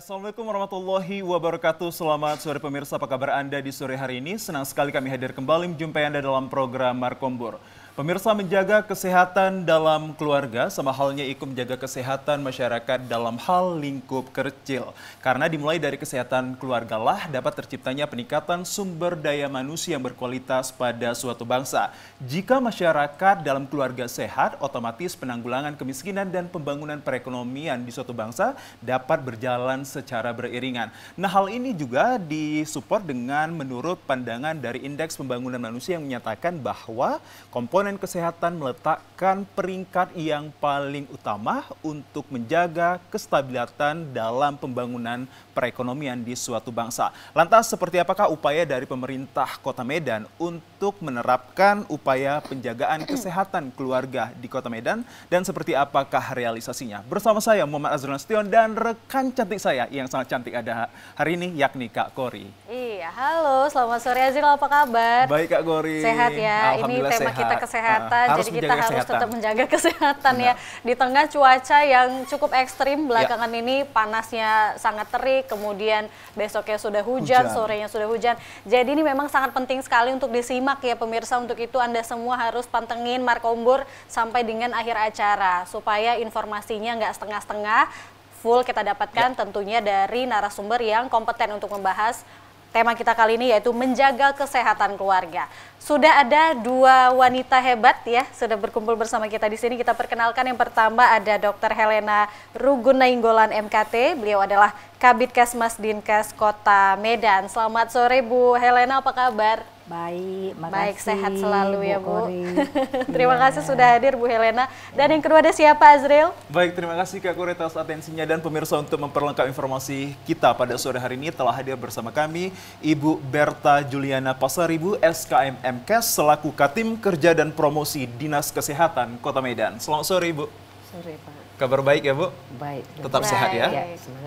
Assalamualaikum warahmatullahi wabarakatuh. Selamat sore pemirsa, apa kabar Anda di sore hari ini? Senang sekali kami hadir kembali menjumpai Anda dalam program Markombor. Pemirsa, menjaga kesehatan dalam keluarga sama halnya ikut menjaga kesehatan masyarakat dalam hal lingkup kecil. Karena dimulai dari kesehatan keluargalah dapat terciptanya peningkatan sumber daya manusia yang berkualitas pada suatu bangsa. Jika masyarakat dalam keluarga sehat, otomatis penanggulangan kemiskinan dan pembangunan perekonomian di suatu bangsa dapat berjalan secara beriringan. Nah, hal ini juga disupport dengan menurut pandangan dari Indeks Pembangunan Manusia yang menyatakan bahwa komponen kesehatan meletakkan peringkat yang paling utama untuk menjaga kestabilan dalam pembangunan perekonomian di suatu bangsa. Lantas, seperti apakah upaya dari pemerintah Kota Medan untuk menerapkan upaya penjagaan kesehatan keluarga di Kota Medan dan seperti apakah realisasinya? Bersama saya Muhammad Azrul Nasution dan rekan cantik saya yang sangat cantik ada hari ini yakni Kak Kori. Iya, halo, selamat sore Azril, apa kabar? Baik Kak Kori. Sehat ya, ini tema kita kesehatan, jadi kita harus tetap menjaga kesehatan ya. Di tengah cuaca yang cukup ekstrim, belakangan ini panasnya sangat terik, kemudian besoknya sudah hujan, sorenya sudah hujan. Jadi ini memang sangat penting sekali untuk disimak ya pemirsa, untuk itu Anda semua harus pantengin Markombor sampai dengan akhir acara, supaya informasinya nggak setengah-setengah, full kita dapatkan tentunya dari narasumber yang kompeten untuk membahas tema kita kali ini, yaitu menjaga kesehatan keluarga. Sudah ada dua wanita hebat ya, sudah berkumpul bersama kita di sini. Kita perkenalkan, yang pertama ada Dr. Helena Rugun Nainggolan MKT. Beliau adalah Kabid Kesmas Dinkes Kota Medan. Selamat sore Bu Helena, apa kabar? Baik, makasih. Baik, sehat selalu ya Bu. Terima kasih sudah hadir Bu Helena. Dan yang kedua ada siapa, Azril? Baik, terima kasih Kak Kori atas atensinya, dan pemirsa, untuk memperlengkap informasi kita pada sore hari ini telah hadir bersama kami Ibu Berta Juliana Pasaribu, SKM MKes selaku Katim Kerja dan Promosi Dinas Kesehatan Kota Medan. Selamat sore Ibu. Sore Pak. Kabar baik ya Bu? Baik. Tetap sehat ya?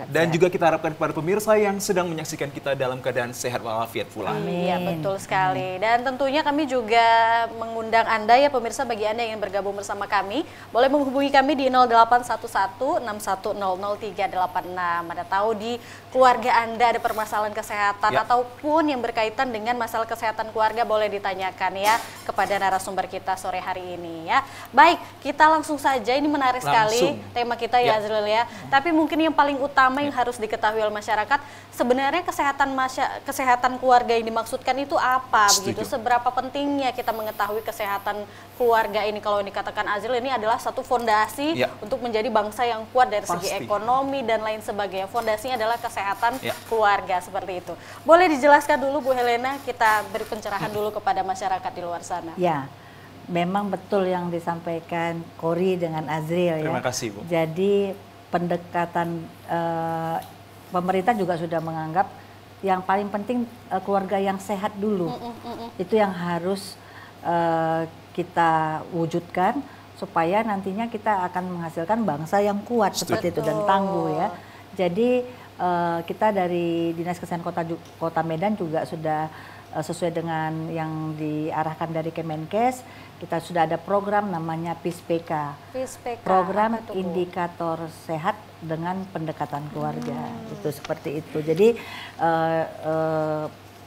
Dan sehat. juga kita harapkan kepada pemirsa yang sedang menyaksikan kita dalam keadaan sehat walafiat pula. Iya, betul sekali. Dan tentunya kami juga mengundang Anda ya pemirsa, bagi Anda yang ingin bergabung bersama kami, boleh menghubungi kami di 081161600386. Ada tahu di keluarga Anda ada permasalahan kesehatan ataupun yang berkaitan dengan masalah kesehatan keluarga, boleh ditanyakan ya kepada narasumber kita sore hari ini ya. Baik, kita langsung saja, ini menarik sekali tema kita ya Azril ya. Tapi mungkin yang paling utama yang harus diketahui oleh masyarakat, sebenarnya kesehatan keluarga yang dimaksudkan itu apa begitu? Seberapa pentingnya kita mengetahui kesehatan keluarga ini? Kalau dikatakan Azril, ini adalah satu fondasi untuk menjadi bangsa yang kuat dari segi ekonomi dan lain sebagainya. Fondasinya adalah kesehatan keluarga, seperti itu. Boleh dijelaskan dulu Bu Helena, kita beri pencerahan dulu kepada masyarakat di luar sana. Ya. Memang betul yang disampaikan Kori dengan Azril ya. Terima kasih Bu. Jadi pendekatan pemerintah juga sudah menganggap yang paling penting keluarga yang sehat dulu. Itu yang harus kita wujudkan supaya nantinya kita akan menghasilkan bangsa yang kuat seperti itu dan tangguh ya. Jadi kita dari Dinas Kesehatan Kota Medan juga sudah sesuai dengan yang diarahkan dari Kemenkes, kita sudah ada program namanya PISPK, program indikator sehat dengan pendekatan keluarga, itu seperti itu. Jadi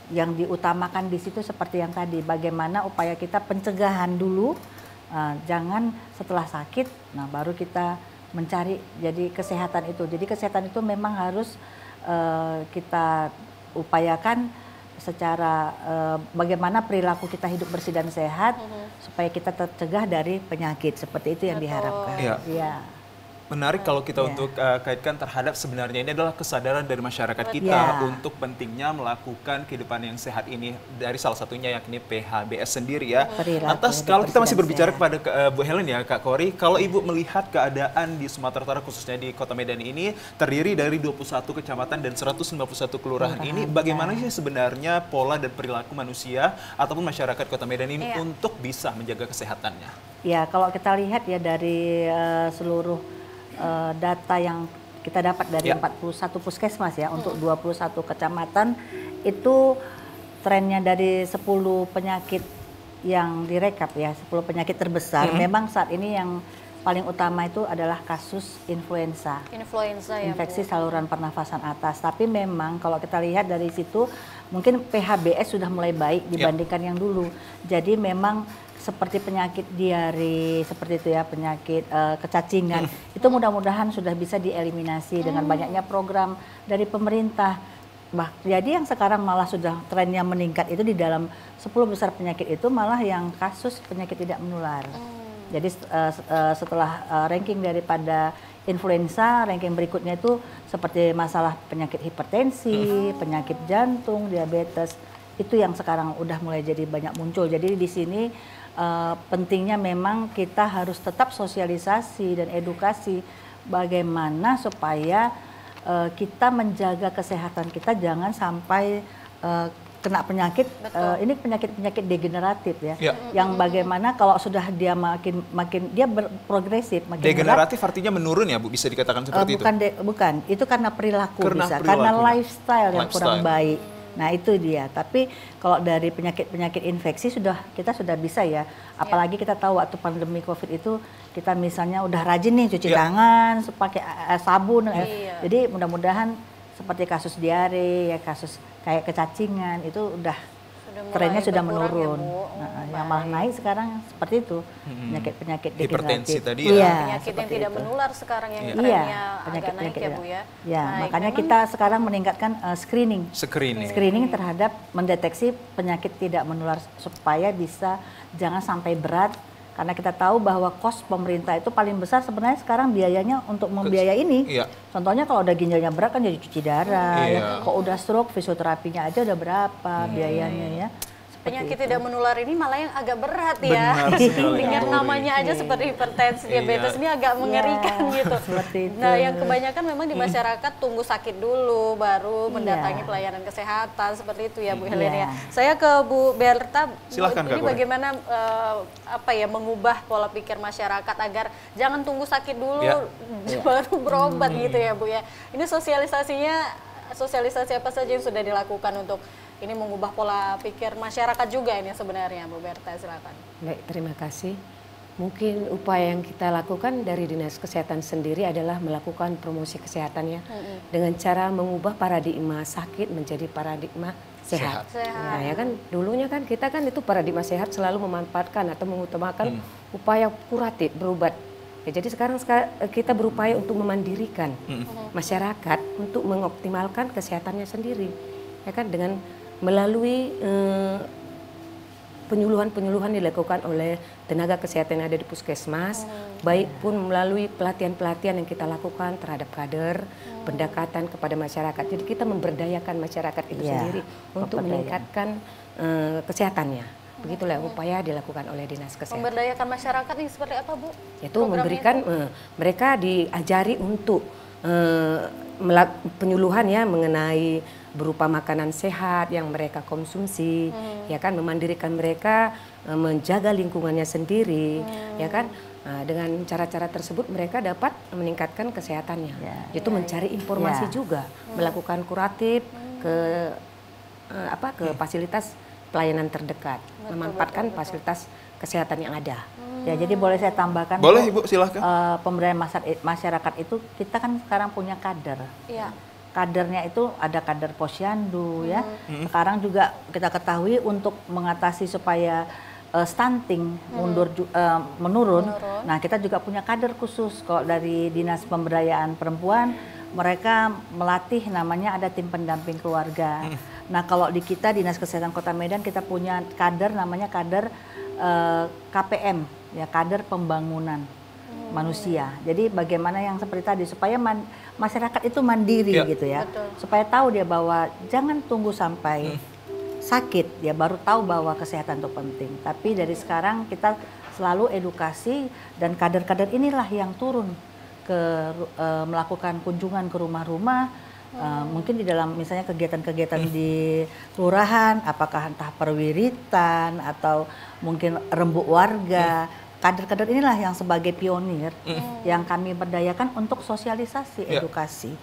yang diutamakan di situ seperti yang tadi, bagaimana upaya kita pencegahan dulu, jangan setelah sakit, nah baru kita mencari jadi kesehatan itu. Jadi kesehatan itu memang harus kita upayakan secara bagaimana perilaku kita hidup bersih dan sehat supaya kita tercegah dari penyakit, seperti itu yang diharapkan. Ya. Menarik kalau kita untuk kaitkan terhadap sebenarnya ini adalah kesadaran dari masyarakat kita untuk pentingnya melakukan kehidupan yang sehat ini, dari salah satunya yakni PHBS sendiri ya. Lantas kalau kita masih berbicara kepada Bu Helen ya Kak Kori, kalau Ibu melihat keadaan di Sumatera Utara khususnya di Kota Medan ini terdiri dari 21 kecamatan dan 191 kelurahan ini, bagaimana sih sebenarnya pola dan perilaku manusia ataupun masyarakat Kota Medan ini untuk bisa menjaga kesehatannya? Ya, kalau kita lihat ya dari seluruh data yang kita dapat dari 41 puskesmas ya, untuk 21 kecamatan itu trennya dari 10 penyakit yang direkap ya, 10 penyakit terbesar. Memang saat ini yang paling utama itu adalah kasus influenza. Influenza ya, infeksi saluran pernafasan atas. Tapi memang kalau kita lihat dari situ mungkin PHBS sudah mulai baik dibandingkan yang dulu. Jadi memang seperti penyakit diare, seperti itu ya, penyakit kecacingan, itu mudah-mudahan sudah bisa dieliminasi dengan banyaknya program dari pemerintah. Jadi yang sekarang malah sudah trennya meningkat itu di dalam 10 besar penyakit itu malah yang kasus penyakit tidak menular. Jadi setelah ranking daripada influenza, ranking berikutnya itu seperti masalah penyakit hipertensi, penyakit jantung, diabetes, itu yang sekarang udah mulai jadi banyak muncul. Jadi di sini pentingnya memang kita harus tetap sosialisasi dan edukasi bagaimana supaya kita menjaga kesehatan kita, jangan sampai kena penyakit, ini penyakit-penyakit degeneratif ya, yang bagaimana kalau sudah dia makin dia progresif, makin degeneratif berat, artinya menurun ya Bu, bisa dikatakan seperti itu? Bukan, itu karena perilaku karena lifestyle yang kurang baik. Nah itu dia. Tapi kalau dari penyakit-penyakit infeksi kita sudah bisa ya, apalagi kita tahu waktu pandemi COVID itu kita misalnya udah rajin nih cuci tangan, pakai sabun, jadi mudah-mudahan seperti kasus diare ya, kasus kayak kecacingan itu udah trennya sudah menurun. Ya, yang malah naik sekarang seperti itu, penyakit-penyakit hipertensi tadi ya. Penyakit yang tidak menular sekarang yang trennya agak naik ya Bu ya. Ya, makanya kita sekarang meningkatkan screening terhadap mendeteksi penyakit tidak menular supaya bisa jangan sampai berat. Karena kita tahu bahwa kos pemerintah itu paling besar sebenarnya sekarang biayanya untuk membiayai ini. Contohnya kalau udah ginjalnya berat kan jadi cuci darah. Kalau udah stroke, fisioterapinya aja udah berapa biayanya ya. Penyakit tidak menular ini malah yang agak berat ya. Dengar namanya aja seperti hipertensi, diabetes ini agak mengerikan gitu. Nah yang kebanyakan memang di masyarakat tunggu sakit dulu baru mendatangi pelayanan kesehatan seperti itu ya Bu Helen ya. Saya ke Bu Berta, silahkan, ini bagaimana mengubah pola pikir masyarakat agar jangan tunggu sakit dulu baru berobat gitu ya Bu ya. Ini sosialisasi apa saja yang sudah dilakukan untuk ini mengubah pola pikir masyarakat juga ini sebenarnya Bu Berta, silakan. Baik, terima kasih. Mungkin upaya yang kita lakukan dari Dinas Kesehatan sendiri adalah melakukan promosi kesehatan ya, dengan cara mengubah paradigma sakit menjadi paradigma sehat. Nah ya kan dulunya kan kita kan itu paradigma sehat selalu memanfaatkan atau mengutamakan upaya kuratif berobat. Ya, jadi sekarang kita berupaya untuk memandirikan masyarakat untuk mengoptimalkan kesehatannya sendiri, ya kan, dengan melalui penyuluhan-penyuluhan dilakukan oleh tenaga kesehatan yang ada di puskesmas, baik pun melalui pelatihan-pelatihan yang kita lakukan terhadap kader, pendekatan kepada masyarakat. Jadi kita memberdayakan masyarakat itu sendiri untuk meningkatkan kesehatannya. Begitulah upaya dilakukan oleh Dinas Kesehatan. Memberdayakan masyarakat ini seperti apa Bu? Yaitu memberikan mereka diajari untuk penyuluhan ya mengenai berupa makanan sehat yang mereka konsumsi, ya kan, memandirikan mereka, menjaga lingkungannya sendiri, ya kan. Nah, dengan cara-cara tersebut mereka dapat meningkatkan kesehatannya. Itu mencari informasi juga, melakukan kuratif ke fasilitas pelayanan terdekat, memanfaatkan fasilitas kesehatan yang ada. Ya, jadi boleh saya tambahkan? Boleh Ibu, silahkan. Pemberdayaan masyarakat itu kita kan sekarang punya kader. Kadernya itu ada kader posyandu ya. Sekarang juga kita ketahui untuk mengatasi supaya stunting menurun. Nah, kita juga punya kader khusus kok dari Dinas Pemberdayaan Perempuan. Mereka melatih namanya ada tim pendamping keluarga. Nah, kalau di kita Dinas Kesehatan Kota Medan kita punya kader namanya kader KPM ya, kader pembangunan manusia. Jadi bagaimana yang seperti tadi supaya masyarakat itu mandiri gitu ya. Supaya tahu dia bahwa jangan tunggu sampai sakit dia baru tahu bahwa kesehatan itu penting. Tapi dari sekarang kita selalu edukasi dan kader-kader inilah yang turun ke melakukan kunjungan ke rumah-rumah. Mungkin di dalam misalnya kegiatan-kegiatan di kelurahan, apakah entah perwiritan atau mungkin rembuk warga. Kader-kader inilah yang sebagai pionir yang kami berdayakan untuk sosialisasi edukasi.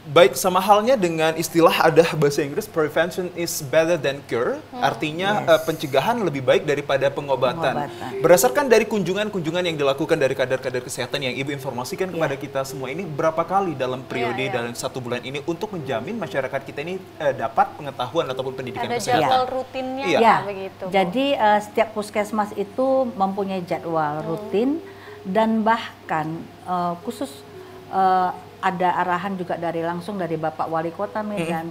Baik, sama halnya dengan istilah ada bahasa Inggris, prevention is better than cure, artinya pencegahan lebih baik daripada pengobatan. Berdasarkan dari kunjungan-kunjungan yang dilakukan dari kader-kader kesehatan yang Ibu informasikan kepada kita semua ini, berapa kali dalam periode dalam 1 bulan ini untuk menjamin masyarakat kita ini dapat pengetahuan ataupun pendidikan kesehatan? Ada jadwal rutinnya begitu. Jadi setiap puskesmas itu mempunyai jadwal rutin dan bahkan khusus ada arahan juga langsung dari Bapak Wali Kota Medan.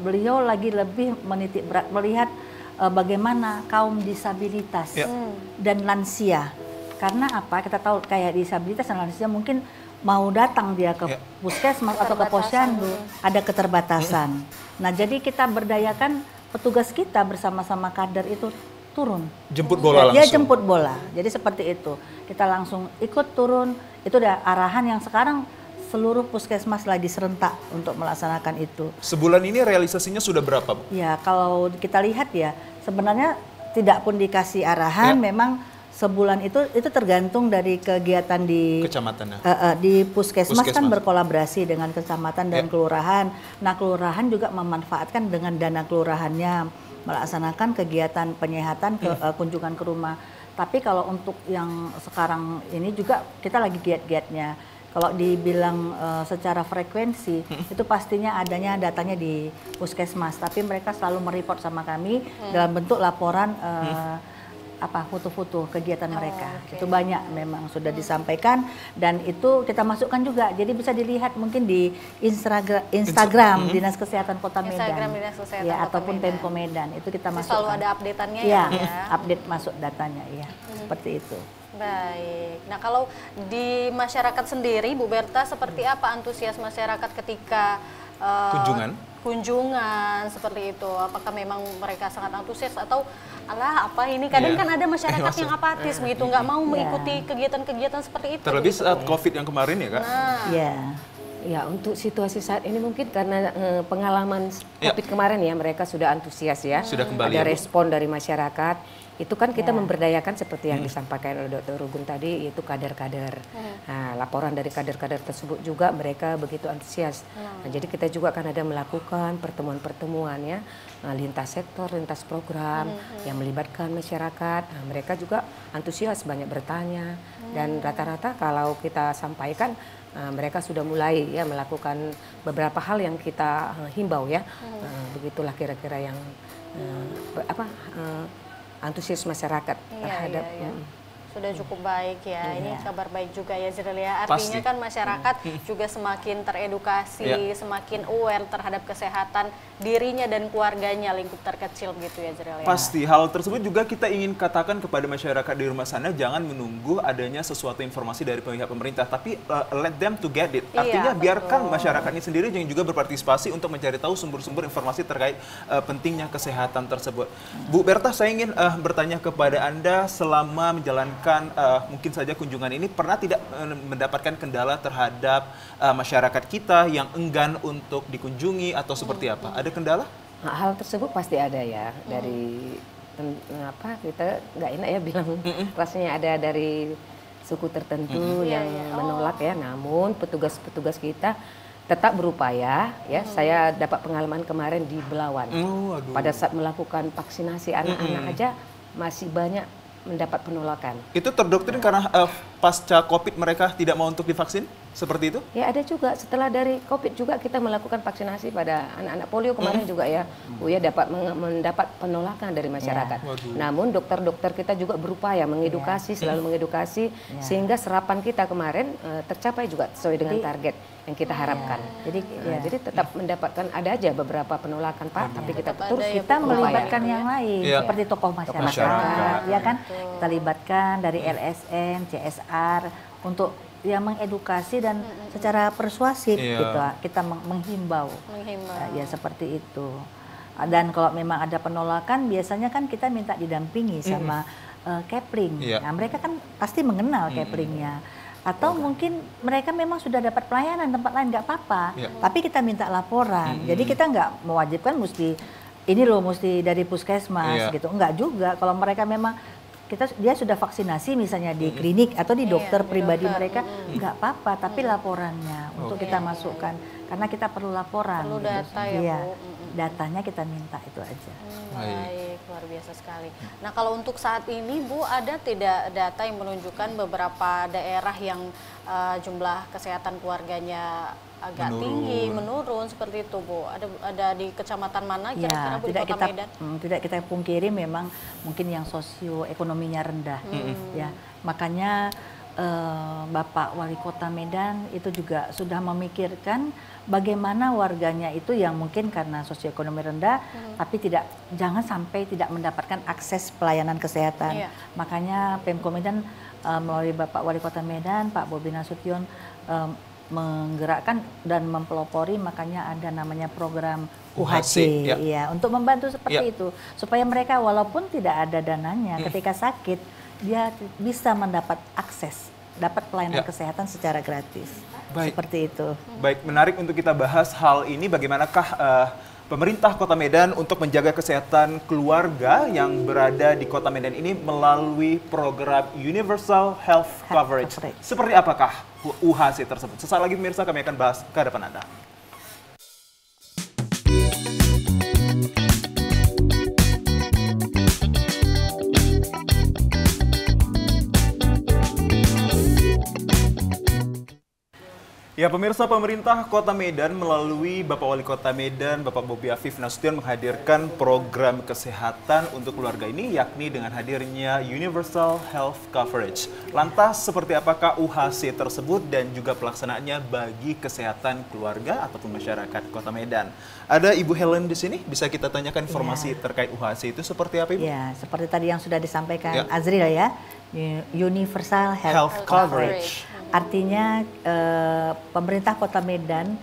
Beliau lagi lebih menitik berat melihat bagaimana kaum disabilitas dan lansia. Karena apa? Kita tahu kayak disabilitas dan lansia mungkin mau datang dia ke puskesmas atau ke posyandu, ada keterbatasan. Nah, jadi kita berdayakan petugas kita bersama-sama kader itu turun. Jemput bola langsung. Dia jemput bola. Jadi seperti itu. Kita langsung ikut turun. Itu udah arahan yang sekarang seluruh puskesmas lagi serentak untuk melaksanakan itu. Sebulan ini realisasinya sudah berapa, Bu? Ya, kalau kita lihat ya, sebenarnya tidak pun dikasih arahan, memang sebulan itu tergantung dari kegiatan di kecamatan. Di puskesmas kan berkolaborasi dengan kecamatan dan kelurahan. Nah, kelurahan juga memanfaatkan dengan dana kelurahannya melaksanakan kegiatan penyehatan kunjungan ke rumah. Tapi kalau untuk yang sekarang ini juga kita lagi giat-giatnya. Kalau dibilang secara frekuensi itu pastinya adanya datanya di puskesmas, tapi mereka selalu mereport sama kami dalam bentuk laporan foto-foto kegiatan mereka. Itu banyak memang sudah disampaikan dan itu kita masukkan juga. Jadi bisa dilihat mungkin di Instagram Dinas Kesehatan Kota Medan. Instagram Dinas Kesehatan Kota ataupun Medan. Pemko Medan. Itu kita masukkan. Selalu ada update-annya update masuk datanya seperti itu. Baik. Nah, kalau di masyarakat sendiri, Bu Berta, seperti apa antusias masyarakat ketika kunjungan seperti itu? Apakah memang mereka sangat antusias atau alah apa ini? Kadang kan ada masyarakat yang apatis begitu, nggak mau mengikuti kegiatan-kegiatan seperti itu. Terlebih saat COVID yang kemarin ya, Kak? Ya, untuk situasi saat ini mungkin karena pengalaman COVID kemarin ya, mereka sudah antusias ya. Sudah kembali. Ada respon dari masyarakat. Itu kan kita memberdayakan seperti yang disampaikan oleh Dr. Rugun tadi, yaitu kader-kader. Nah, laporan dari kader-kader tersebut juga mereka begitu antusias. Nah, jadi kita juga akan ada melakukan pertemuan-pertemuan ya, lintas sektor, lintas program yang melibatkan masyarakat. Nah, mereka juga antusias, banyak bertanya. Dan rata-rata kalau kita sampaikan, mereka sudah mulai ya melakukan beberapa hal yang kita himbau ya. Begitulah kira-kira yang antusias masyarakat terhadap sudah cukup baik ya. Ini kabar baik juga ya, Zril ya. Artinya kan masyarakat juga semakin teredukasi, semakin aware terhadap kesehatan dirinya dan keluarganya, lingkup terkecil gitu ya, Zril ya. Pasti. Hal tersebut juga kita ingin katakan kepada masyarakat di rumah sana, jangan menunggu adanya sesuatu informasi dari pihak pemerintah, tapi let them to get it. Artinya biarkan masyarakat ini sendiri yang juga berpartisipasi untuk mencari tahu sumber-sumber informasi terkait pentingnya kesehatan tersebut. Bu Berta, saya ingin bertanya kepada Anda, selama menjalankan mungkin saja kunjungan ini, pernah tidak mendapatkan kendala terhadap masyarakat kita yang enggan untuk dikunjungi atau seperti apa? Ada kendala? Nah, hal tersebut pasti ada ya, dari kita nggak enak ya bilang rasanya ada dari suku tertentu yang menolak ya, namun petugas-petugas kita tetap berupaya ya. Saya dapat pengalaman kemarin di Belawan. Pada saat melakukan vaksinasi anak-anak aja masih banyak mendapat penolakan. Itu terdoktrin karena pasca COVID mereka tidak mau untuk divaksin? Seperti itu? Ya, ada juga setelah dari COVID juga kita melakukan vaksinasi pada anak-anak polio kemarin juga ya. Buya dapat mendapat penolakan dari masyarakat. Namun dokter-dokter kita juga berupaya mengedukasi, selalu mengedukasi sehingga serapan kita kemarin tercapai juga sesuai dengan target yang kita harapkan. Jadi tetap mendapatkan, ada aja beberapa penolakan Pak, tapi kita terus kita melibatkan yang lain seperti tokoh masyarakat, ya kan? Kita libatkan dari LSM, CSR untuk yang mengedukasi dan secara persuasif gitu, kita menghimbau. Ya seperti itu. Dan kalau memang ada penolakan, biasanya kan kita minta didampingi sama Kepling. Nah, mereka kan pasti mengenal Keplingnya. Atau mungkin mereka memang sudah dapat pelayanan tempat lain, nggak apa-apa. Tapi kita minta laporan. Jadi kita nggak mewajibkan mesti ini loh, mesti dari puskesmas gitu. Enggak juga. Kalau mereka memang dia sudah vaksinasi misalnya di klinik atau di dokter pribadi mereka, nggak apa-apa, tapi laporannya untuk kita masukkan karena kita perlu laporan. Perlu data ya, Bu. Datanya kita minta itu aja. Baik, luar biasa sekali. Nah, kalau untuk saat ini Bu, ada tidak data yang menunjukkan beberapa daerah yang jumlah kesehatan keluarganya agak tinggi, menurun seperti itu, Bu? Ada di kecamatan mana kira-kira, Bu, di Kota Medan? Tidak kita pungkiri memang mungkin yang sosioekonominya rendah, ya. Makanya Bapak Wali Kota Medan itu juga sudah memikirkan bagaimana warganya itu yang mungkin karena sosioekonomi rendah, tapi jangan sampai tidak mendapatkan akses pelayanan kesehatan. Makanya Pemko Medan melalui Bapak Wali Kota Medan, Pak Bobi Nasution, menggerakkan dan mempelopori, makanya ada namanya program UHC, ya, untuk membantu seperti itu supaya mereka walaupun tidak ada dananya ketika sakit dia bisa mendapat akses, dapat pelayanan kesehatan secara gratis. Seperti itu. Baik, menarik untuk kita bahas hal ini, bagaimanakah pemerintah Kota Medan untuk menjaga kesehatan keluarga yang berada di Kota Medan ini melalui program Universal Health Coverage. Seperti apakah UHC tersebut? Sesaat lagi pemirsa kami akan bahas ke hadapan Anda. Ya pemirsa, pemerintah Kota Medan melalui Bapak Wali Kota Medan, Bapak Bobi Afif Nasution menghadirkan program kesehatan untuk keluarga ini, yakni dengan hadirnya Universal Health Coverage. Lantas seperti apakah UHC tersebut dan juga pelaksanaannya bagi kesehatan keluarga ataupun masyarakat Kota Medan? Ada Ibu Helen di sini, bisa kita tanyakan informasi terkait UHC itu seperti apa, Ibu? Ya, seperti tadi yang sudah disampaikan Azril ya, Universal Health Coverage. Artinya pemerintah Kota Medan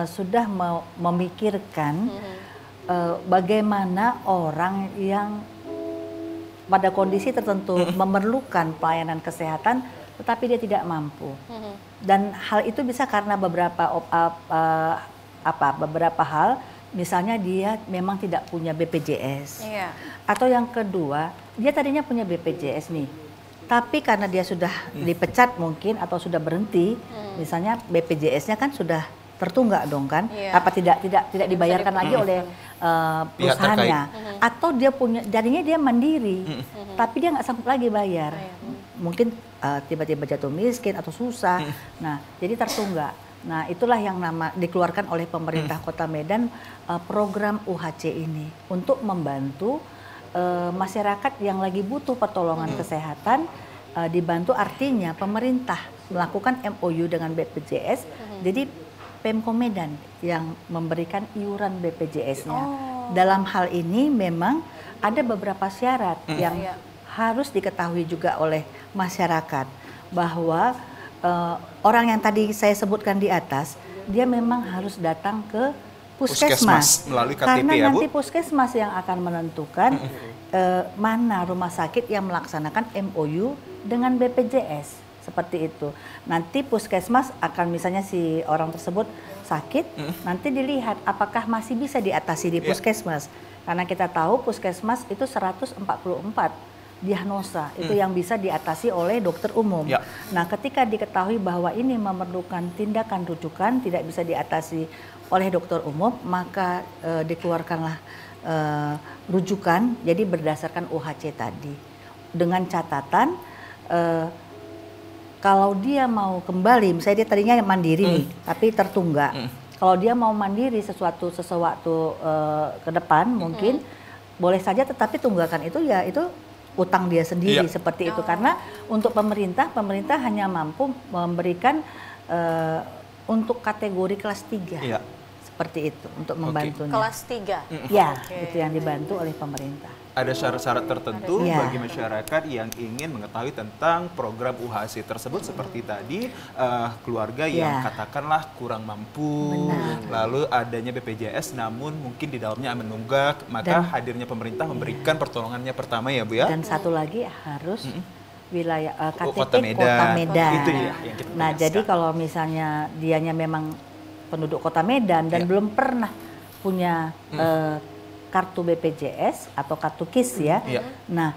sudah memikirkan bagaimana orang yang pada kondisi tertentu memerlukan pelayanan kesehatan tetapi dia tidak mampu. Dan hal itu bisa karena beberapa hal, misalnya dia memang tidak punya BPJS. Atau yang kedua, dia tadinya punya BPJS nih. Tapi karena dia sudah dipecat mungkin atau sudah berhenti, misalnya BPJS-nya kan sudah tertunggak dong kan, apa tidak dibayarkan lagi oleh perusahaannya, atau dia punya, jadinya dia mandiri, tapi dia nggak sanggup lagi bayar, mungkin tiba-tiba jatuh miskin atau susah, nah jadi tertunggak. Nah itulah yang dikeluarkan oleh pemerintah Kota Medan program UHC ini untuk membantu masyarakat yang lagi butuh pertolongan kesehatan, dibantu, artinya pemerintah melakukan MOU dengan BPJS, jadi Pemko Medan yang memberikan iuran BPJS-nya. Dalam hal ini memang ada beberapa syarat yang harus diketahui juga oleh masyarakat, bahwa orang yang tadi saya sebutkan di atas, dia memang harus datang ke Puskesmas melalui KTP, karena ya, Bu? Nanti Puskesmas yang akan menentukan mana rumah sakit yang melaksanakan MOU dengan BPJS, seperti itu. Nanti Puskesmas akan, misalnya si orang tersebut sakit, nanti dilihat apakah masih bisa diatasi di Puskesmas. Karena kita tahu Puskesmas itu 144 diagnosa itu yang bisa diatasi oleh dokter umum. Nah, ketika diketahui bahwa ini memerlukan tindakan rujukan, tidak bisa diatasi oleh dokter umum, maka dikeluarkanlah rujukan, jadi berdasarkan UHC tadi. Dengan catatan, kalau dia mau kembali, misalnya dia tadinya mandiri nih, tapi tertunggak. Kalau dia mau mandiri sesuatu ke depan, mungkin boleh saja, tetapi tunggakan itu ya itu utang dia sendiri, seperti itu. Karena untuk pemerintah hanya mampu memberikan untuk kategori kelas 3. Seperti itu untuk membantunya. Kelas 3? Ya, itu yang dibantu oleh pemerintah. Ada syarat-syarat tertentu bagi masyarakat yang ingin mengetahui tentang program UHC tersebut, seperti tadi keluarga yang katakanlah kurang mampu, lalu adanya BPJS namun mungkin di dalamnya menunggak, maka hadirnya pemerintah memberikan pertolongannya pertama ya, Bu ya. Dan satu lagi harus wilayah KTP Kota Medan. Itu ya, yang kita nah, jadi kalau misalnya dianya memang penduduk Kota Medan dan belum pernah punya kartu BPJS atau kartu KIS ya. Nah,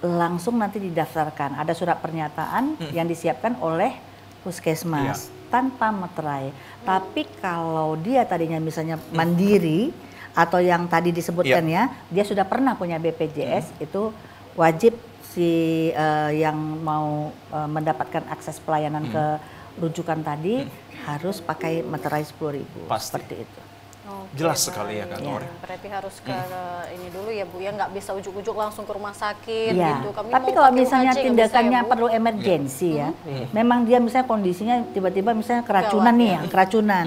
langsung nanti didaftarkan. Ada surat pernyataan yang disiapkan oleh puskesmas tanpa meterai. Tapi kalau dia tadinya misalnya mandiri atau yang tadi disebutkan dia sudah pernah punya BPJS, itu wajib si yang mau mendapatkan akses pelayanan ke rujukan tadi harus pakai meterai 10.000. Seperti itu. Jelas sekali ya Kak Kori. Berarti harus ke ini dulu ya Bu, ya nggak bisa ujuk-ujuk langsung ke rumah sakit gitu. Kami tapi kalau misalnya tindakannya perlu emergensi memang dia misalnya kondisinya tiba-tiba misalnya keracunan keracunan.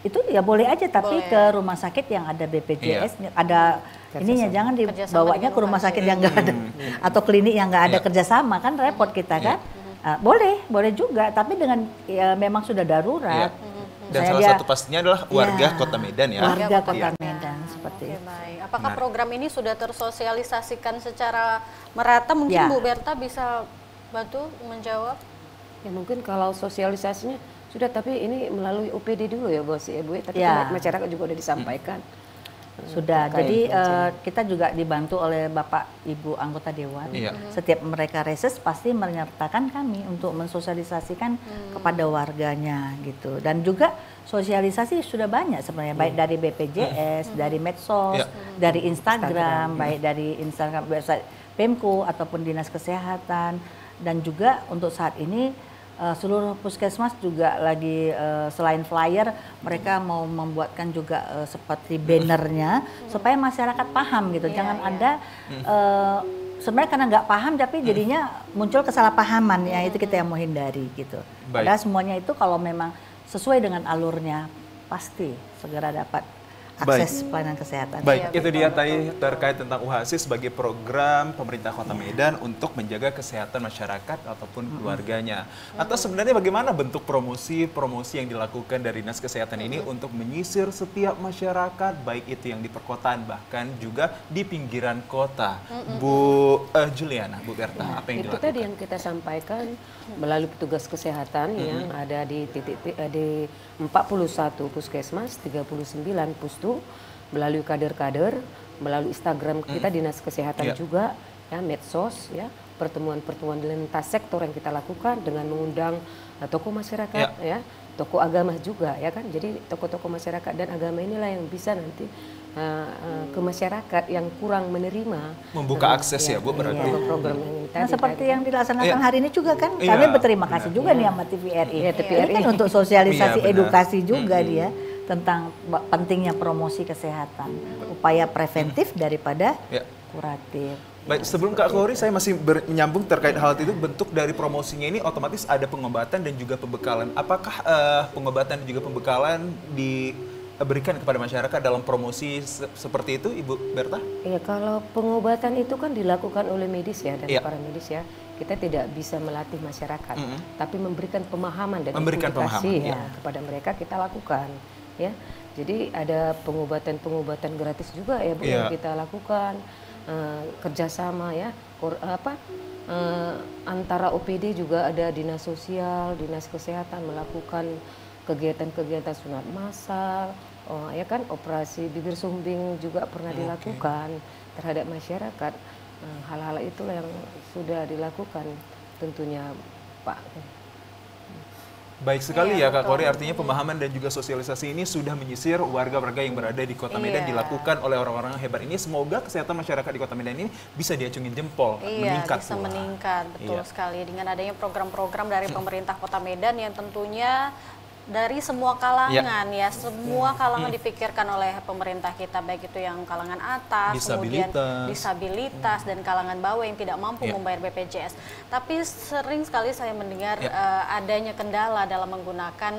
Itu ya boleh aja, tapi ke rumah sakit yang ada BPJS, ada ininya, jangan dibawanya ke rumah sakit yang nggak ada atau klinik yang nggak ada kerjasama, kan repot kita kan. Boleh juga, tapi dengan memang sudah darurat. Dan salah satu pastinya adalah warga Kota Medan ya. Warga Kota Medan seperti itu. Baik. Apakah program ini sudah tersosialisasikan secara merata? Mungkin Bu Berta bisa bantu menjawab. Ya mungkin kalau sosialisasinya sudah, tapi ini melalui OPD dulu ya Bos ya Bu. Tapi masyarakat juga udah disampaikan. Sudah, jadi kita juga dibantu oleh Bapak Ibu anggota Dewan. Setiap mereka reses pasti menyertakan kami untuk mensosialisasikan kepada warganya gitu. Dan juga sosialisasi sudah banyak sebenarnya, baik dari BPJS, dari medsos, dari Instagram, baik dari Instagram website Pemko ataupun Dinas Kesehatan. Dan juga untuk saat ini seluruh puskesmas juga lagi selain flyer, mereka mau membuatkan juga seperti bannernya supaya masyarakat paham gitu. Jangan ada sebenarnya karena nggak paham tapi jadinya muncul kesalahpahaman, ya itu kita yang mau hindari gitu. Padahal semuanya itu kalau memang sesuai dengan alurnya pasti segera dapat akses pelayanan kesehatan. Baik, itu dia tadi terkait tentang UHASI sebagai program pemerintah Kota Medan untuk menjaga kesehatan masyarakat ataupun keluarganya. Atau sebenarnya bagaimana bentuk promosi yang dilakukan dari Dinas Kesehatan ini untuk menyisir setiap masyarakat, baik itu yang di perkotaan bahkan juga di pinggiran kota. Bu Juliana, Bu Berta, apa yang dilakukan? Itu tadi yang kita sampaikan melalui petugas kesehatan yang ada di di 41 puskesmas, 39 pustu, melalui kader-kader, melalui Instagram kita Dinas Kesehatan juga, ya medsos, ya pertemuan-pertemuan lintas sektor yang kita lakukan dengan mengundang tokoh masyarakat, ya tokoh agama juga, ya kan. Jadi tokoh-tokoh masyarakat dan agama inilah yang bisa nanti ke masyarakat yang kurang menerima, membuka akses ya Bu berarti. Program yang tadi. Nah, seperti yang dilaksanakan hari ini juga kan, kami berterima kasih juga nih sama TVRI. Ini kan untuk sosialisasi edukasi juga dia tentang pentingnya promosi kesehatan, upaya preventif daripada kuratif. Baik, sebelum Kak Kori, saya masih menyambung terkait hal itu. Bentuk dari promosinya ini otomatis ada pengobatan dan juga pembekalan. Apakah pengobatan dan juga pembekalan diberikan kepada masyarakat dalam promosi seperti itu, Ibu Berta? Iya, kalau pengobatan itu kan dilakukan oleh medis ya, dan para medis ya. Kita tidak bisa melatih masyarakat, tapi memberikan pemahaman dan edukasi kepada mereka kita lakukan. Ya, jadi ada pengobatan gratis juga ya Bu yang kita lakukan, kerjasama ya, antara OPD juga ada dinas sosial, dinas kesehatan melakukan kegiatan-kegiatan sunat massal, ya kan, operasi bibir sumbing juga pernah dilakukan terhadap masyarakat. Hal-hal itulah yang sudah dilakukan tentunya Pak. Baik sekali ya Kak Kori, artinya pemahaman dan juga sosialisasi ini sudah menyisir warga-warga yang berada di Kota Medan, dilakukan oleh orang-orang hebat ini. Semoga kesehatan masyarakat di Kota Medan ini bisa diacungin jempol, meningkat. Bisa meningkat, betul sekali. Dengan adanya program-program dari pemerintah Kota Medan yang tentunya dari semua kalangan semua kalangan dipikirkan oleh pemerintah kita, baik itu yang kalangan atas, kemudian disabilitas dan kalangan bawah yang tidak mampu membayar BPJS. Tapi sering sekali saya mendengar adanya kendala dalam menggunakan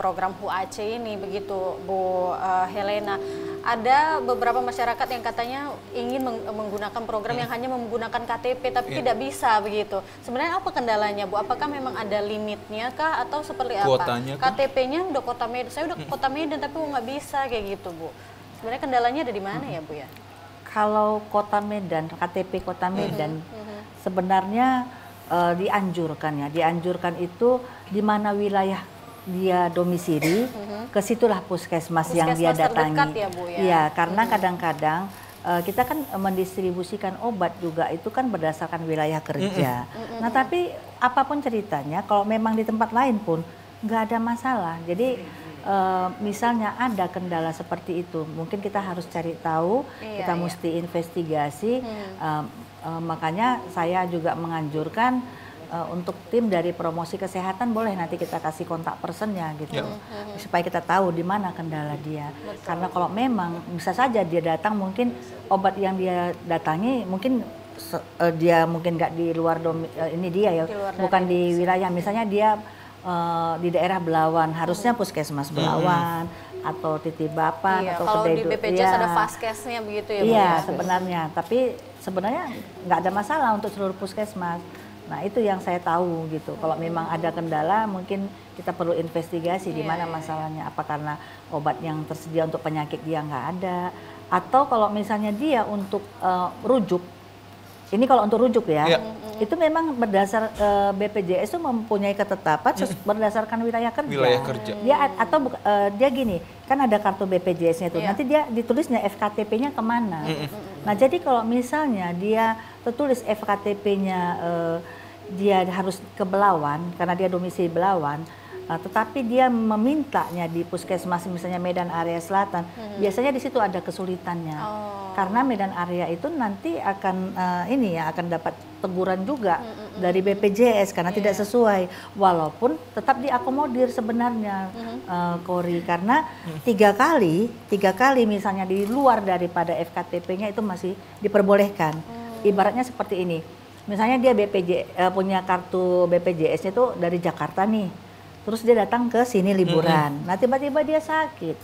program HUAC ini, begitu Bu Helena. Ada beberapa masyarakat yang katanya ingin menggunakan program yang hanya menggunakan KTP tapi tidak bisa begitu. Sebenarnya apa kendalanya Bu? Apakah memang ada limitnya kah atau seperti kuotanya apa? KTP-nya udah Kota Medan, saya udah Kota Medan tapi nggak bisa kayak gitu Bu. Sebenarnya kendalanya ada di mana ya Bu ya? Kalau Kota Medan, KTP Kota Medan sebenarnya dianjurkan itu di mana wilayah dia domisili, ke situlah puskesmas yang dia datangi. Ya, Bu, ya? Iya, karena kadang-kadang kita kan mendistribusikan obat juga itu kan berdasarkan wilayah kerja. Nah tapi apapun ceritanya, kalau memang di tempat lain pun nggak ada masalah. Jadi misalnya ada kendala seperti itu, mungkin kita harus cari tahu, kita mesti investigasi. Makanya saya juga menganjurkan untuk tim dari promosi kesehatan boleh nanti kita kasih kontak personnya gitu, supaya kita tahu di mana kendala dia. Karena kalau memang bisa saja dia datang, mungkin obat yang dia datangi mungkin dia mungkin nggak di luar ini dia ya, bukan di wilayah. Misalnya dia di daerah Belawan, harusnya puskesmas Belawan atau Titibapan atau kalau di Kededo. BPJS ada Faskesnya begitu ya Bu? Iya sebenarnya, tapi sebenarnya nggak ada masalah untuk seluruh puskesmas. Nah itu yang saya tahu gitu. Kalau memang ada kendala, mungkin kita perlu investigasi di mana masalahnya. Apa karena obat yang tersedia untuk penyakit dia nggak ada, atau kalau misalnya dia untuk rujuk. Ini kalau untuk rujuk ya, itu memang berdasar BPJS itu mempunyai ketetapan berdasarkan wilayah kerja. Wilayah kerja. Dia atau dia gini, kan ada kartu BPJS-nya itu. Nanti dia ditulisnya FKTP-nya kemana. Nah jadi kalau misalnya dia tertulis FKTP-nya dia harus ke Belawan karena dia domisili Belawan. Tetapi dia memintanya di puskesmas misalnya Medan Area Selatan, biasanya di situ ada kesulitannya. Karena Medan Area itu nanti akan akan dapat teguran juga dari BPJS karena tidak sesuai. Walaupun tetap diakomodir sebenarnya, Kori, karena tiga kali misalnya di luar daripada FKTP-nya itu masih diperbolehkan. Ibaratnya seperti ini. Misalnya dia punya kartu BPJS-nya itu dari Jakarta nih. Terus dia datang ke sini liburan. Nah tiba-tiba dia sakit.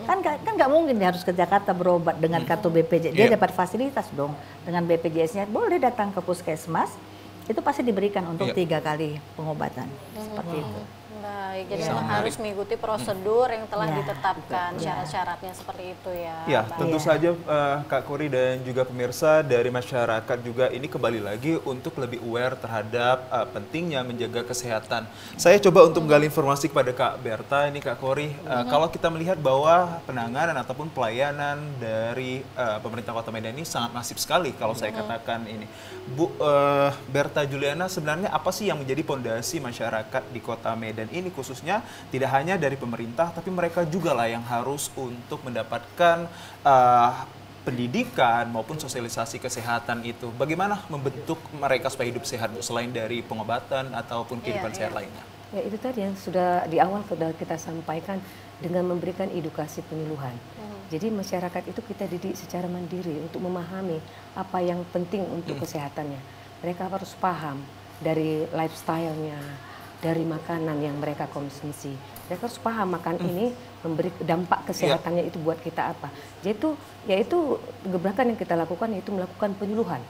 Kan nggak mungkin dia harus ke Jakarta berobat dengan kartu BPJS. Dia dapat fasilitas dong dengan BPJS-nya. Boleh datang ke puskesmas, itu pasti diberikan untuk 3 kali pengobatan. Seperti itu. Baik, jadi harus mengikuti prosedur yang telah ditetapkan, syarat-syaratnya seperti itu ya. Ya, tentu saja Kak Kori dan juga pemirsa dari masyarakat juga ini kembali lagi untuk lebih aware terhadap pentingnya menjaga kesehatan. Saya coba untuk menggali informasi kepada Kak Berta, ini Kak Kori, kalau kita melihat bahwa penanganan ataupun pelayanan dari pemerintah Kota Medan ini sangat masif sekali kalau saya katakan ini. Bu Berta Juliana, sebenarnya apa sih yang menjadi pondasi masyarakat di Kota Medan ini, khususnya tidak hanya dari pemerintah tapi mereka juga lah yang harus untuk mendapatkan pendidikan maupun sosialisasi kesehatan itu. Bagaimana membentuk mereka supaya hidup sehat selain dari pengobatan ataupun kehidupan sehat lainnya? Ya itu tadi yang sudah di awal sudah kita sampaikan dengan memberikan edukasi penyuluhan. Jadi masyarakat itu kita didik secara mandiri untuk memahami apa yang penting untuk kesehatannya. Mereka harus paham dari lifestyle-nya, dari makanan yang mereka konsumsi. Mereka harus paham makan ini memberi dampak kesehatannya itu buat kita apa. Yaitu gebrakan yang kita lakukan yaitu melakukan penyuluhan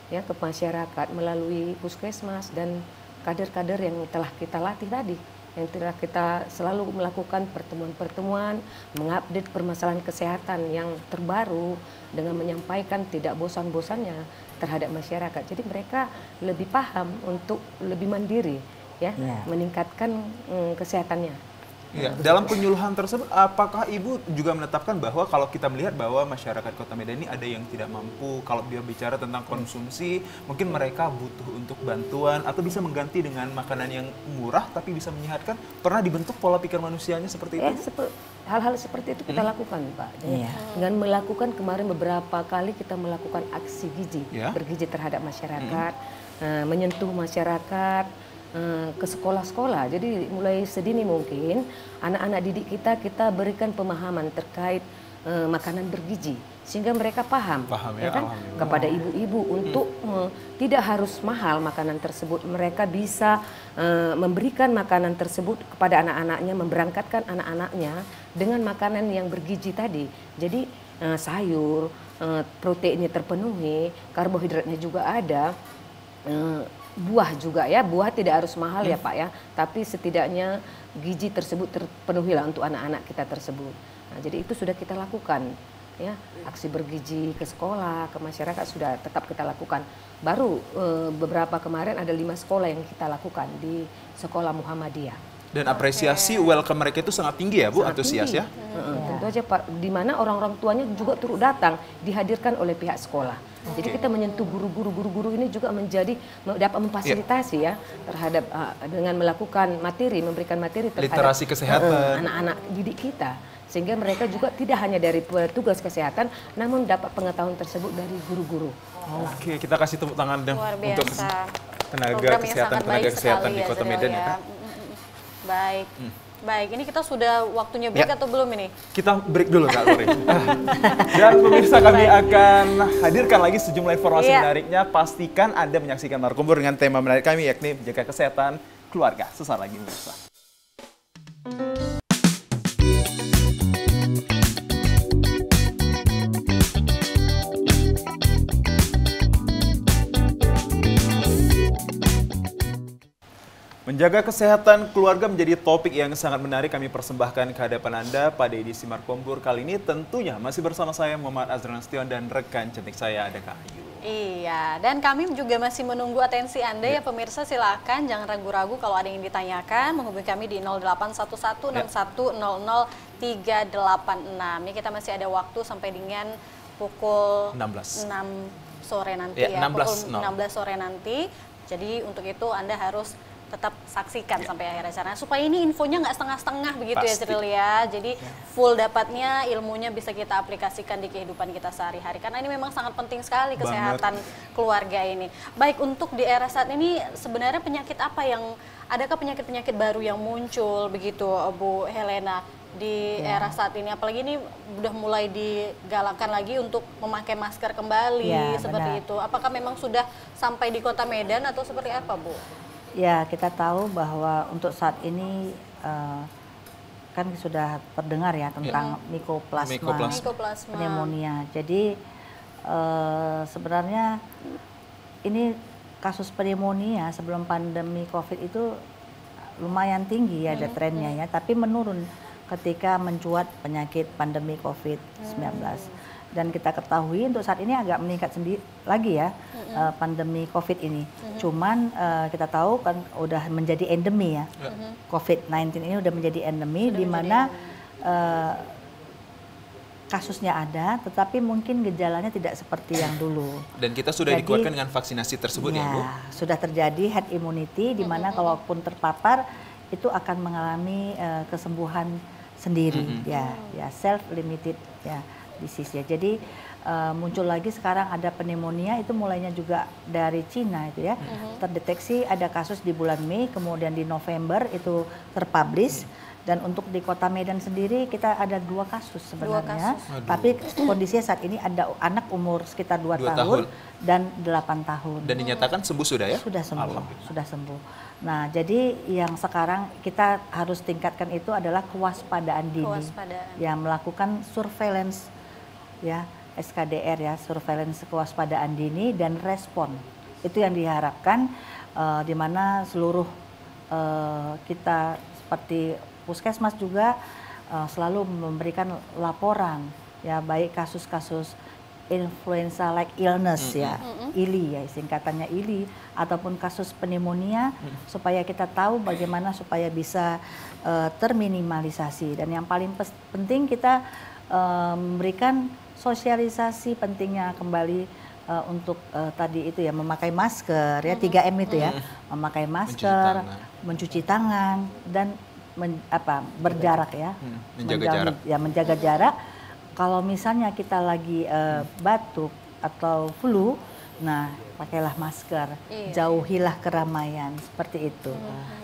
ya ke masyarakat melalui puskesmas dan kader-kader yang telah kita latih tadi, yang telah kita selalu melakukan pertemuan-pertemuan, mengupdate permasalahan kesehatan yang terbaru dengan menyampaikan tidak bosan-bosannya terhadap masyarakat. Jadi mereka lebih paham untuk lebih mandiri. Meningkatkan kesehatannya. Dalam penyuluhan tersebut, apakah Ibu juga menetapkan bahwa kalau kita melihat bahwa masyarakat Kota Medan ini ada yang tidak mampu, kalau dia bicara tentang konsumsi, mungkin mereka butuh untuk bantuan atau bisa mengganti dengan makanan yang murah tapi bisa menyehatkan, pernah dibentuk pola pikir manusianya seperti itu? Hal-hal seperti itu kita lakukan, Pak. Dengan melakukan kemarin beberapa kali kita melakukan aksi gizi, bergizi terhadap masyarakat, menyentuh masyarakat, ke sekolah-sekolah. Jadi mulai sedini mungkin anak-anak didik kita berikan pemahaman terkait makanan bergizi sehingga mereka paham ya kan? Kepada ibu-ibu untuk tidak harus mahal makanan tersebut. Mereka bisa memberikan makanan tersebut kepada anak-anaknya, memberangkatkan anak-anaknya dengan makanan yang bergizi tadi. Jadi sayur, proteinnya terpenuhi, karbohidratnya juga ada. Buah juga ya, buah tidak harus mahal ya Pak ya, tapi setidaknya gizi tersebut terpenuhi lah untuk anak-anak kita tersebut. Nah, jadi itu sudah kita lakukan ya, aksi bergizi ke sekolah, ke masyarakat sudah tetap kita lakukan. Baru beberapa kemarin ada 5 sekolah yang kita lakukan di sekolah Muhammadiyah. Dan apresiasi welcome mereka itu sangat tinggi ya Bu, sangat antusias tinggi. ya. Tentu aja Pak, di mana orang-orang tuanya juga turut datang, dihadirkan oleh pihak sekolah. Jadi kita menyentuh guru-guru ini juga dapat memfasilitasi ya terhadap dengan melakukan materi, memberikan materi terhadap literasi kesehatan anak-anak didik kita. Sehingga mereka juga tidak hanya dari petugas kesehatan, namun dapat pengetahuan tersebut dari guru-guru. Oke, kita kasih tepuk tangan untuk tenaga kesehatan di Kota Medan ya kan. Baik. Baik, ini kita sudah waktunya break atau belum ini? Kita break dulu Kak Lori. Dan pemirsa kami akan hadirkan lagi sejumlah informasi menariknya. Pastikan Anda menyaksikan Markombor dengan tema menarik kami yakni menjaga kesehatan keluarga. Sesaat lagi pemirsa. Menjaga kesehatan keluarga menjadi topik yang sangat menarik kami persembahkan ke hadapan Anda pada edisi Markombor kali ini. Tentunya masih bersama saya Muhammad Azran Nasution dan rekan cantik saya ada Kak Ayu. Iya, dan kami juga masih menunggu atensi Anda ya pemirsa, silakan jangan ragu-ragu kalau ada yang ditanyakan menghubungi kami di 081161000386. Ini kita masih ada waktu sampai dengan pukul 6 sore nanti ya, pukul 16 sore nanti. Jadi untuk itu Anda harus tetap saksikan sampai akhir acara supaya ini infonya nggak setengah-setengah begitu. Pasti. Ya Cyril ya. Jadi full dapatnya, ilmunya bisa kita aplikasikan di kehidupan kita sehari-hari karena ini memang sangat penting sekali kesehatan keluarga ini. Baik, untuk di era saat ini sebenarnya penyakit apa yang adakah penyakit-penyakit baru yang muncul begitu Bu Helena di era saat ini, apalagi ini udah mulai digalakkan lagi untuk memakai masker kembali seperti itu. Apakah memang sudah sampai di Kota Medan atau seperti apa Bu? Ya, kita tahu bahwa untuk saat ini kan sudah terdengar ya tentang mikoplasma pneumonia. Jadi sebenarnya ini kasus pneumonia sebelum pandemi COVID itu lumayan tinggi ya, ada trennya ya, tapi menurun ketika mencuat penyakit pandemi COVID-19. Dan kita ketahui untuk saat ini agak meningkat sendiri lagi ya pandemi COVID ini. Cuman kita tahu kan udah menjadi endemi ya. COVID-19 ini udah menjadi endemi di mana kasusnya ada, tetapi mungkin gejalanya tidak seperti yang dulu. Dan kita sudah dikuatkan dengan vaksinasi tersebut ya Bu? Sudah terjadi herd immunity di mana kalaupun terpapar itu akan mengalami kesembuhan sendiri ya self limited ya disease ya. Jadi muncul lagi sekarang ada pneumonia, itu mulainya juga dari Cina itu ya. Terdeteksi ada kasus di bulan Mei, kemudian di November itu terpublish. Dan untuk di Kota Medan sendiri kita ada 2 kasus sebenarnya. Tapi kondisinya saat ini ada anak umur sekitar 2 tahun dan 8 tahun. Dan dinyatakan sembuh sudah ya? Sudah sembuh, sudah sembuh. Nah, jadi yang sekarang kita harus tingkatkan itu adalah kewaspadaan dini. Yang melakukan surveillance ya, SKDR ya, surveillance kewaspadaan dini dan respon. Itu yang diharapkan di mana seluruh kita seperti Puskesmas juga selalu memberikan laporan ya, baik kasus-kasus influenza like illness ya, ILI ya, singkatannya ILI, ataupun kasus pneumonia supaya kita tahu bagaimana supaya bisa terminimalisasi. Dan yang paling penting kita memberikan sosialisasi pentingnya kembali untuk tadi itu ya, memakai masker ya, 3M itu ya, memakai masker, mencuci tangan dan berjarak ya, menjaga jarak. Kalau misalnya kita lagi batuk atau flu, nah pakailah masker, jauhilah keramaian seperti itu,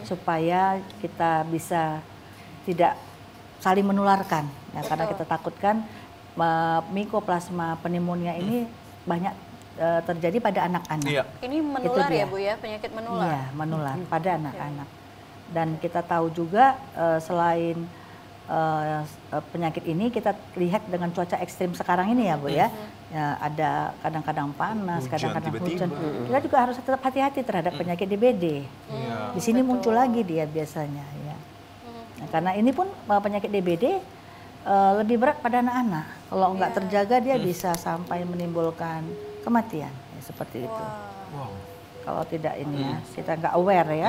supaya kita bisa tidak saling menularkan ya, karena kita takutkan mikoplasma pneumonia ini banyak terjadi pada anak-anak. Ini menular ya Bu ya, penyakit menular? Iya, menular pada anak-anak. Dan kita tahu juga selain penyakit ini kita lihat dengan cuaca ekstrim sekarang ini ya Bu ya, ada kadang-kadang panas, kadang-kadang hujan. Kita juga harus tetap hati-hati terhadap penyakit DBD. Di sini muncul lagi dia biasanya ya. Nah, karena ini pun penyakit DBD lebih berat pada anak-anak. Kalau nggak terjaga dia bisa sampai menimbulkan kematian ya, seperti itu. Wow. kalau tidak ini ya, kita nggak aware ya.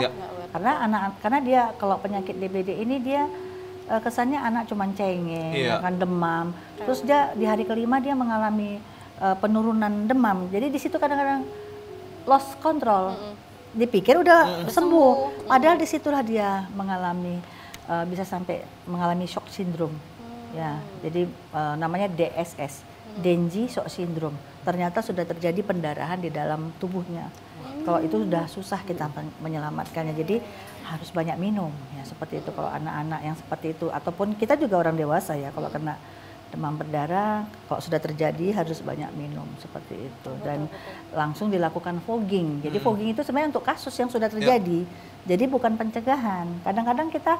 Karena dia kalau penyakit DBD ini dia kesannya anak cuma cengeng, kan demam. Terus dia di hari kelima dia mengalami penurunan demam. Jadi di situ kadang-kadang lost control. Dipikir udah sembuh, padahal disitulah dia mengalami bisa sampai mengalami shock syndrome. Ya, jadi namanya DSS, Dengue Shock Syndrome. Ternyata sudah terjadi pendarahan di dalam tubuhnya. Kalau itu sudah susah kita menyelamatkannya. Jadi harus banyak minum ya seperti itu kalau anak-anak yang seperti itu, ataupun kita juga orang dewasa ya kalau kena demam berdarah, kalau sudah terjadi harus banyak minum seperti itu dan langsung dilakukan fogging. Jadi fogging itu sebenarnya untuk kasus yang sudah terjadi. Jadi bukan pencegahan. Kadang-kadang kita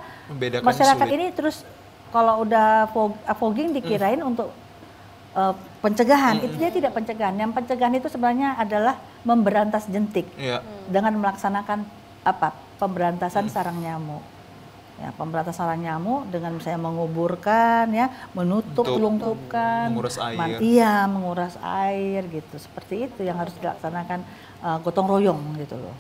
masyarakat ini terus kalau udah fogging dikirain untuk pencegahan. Itu dia tidak pencegahan. Yang pencegahan itu sebenarnya adalah memberantas jentik dengan melaksanakan pemberantasan sarang nyamuk. Ya, pemberantasan sarang nyamuk dengan misalnya menguburkan, ya, menutup, melumpuhkan, menguras air. Menguras air gitu. Seperti itu yang harus dilaksanakan gotong royong gitu loh.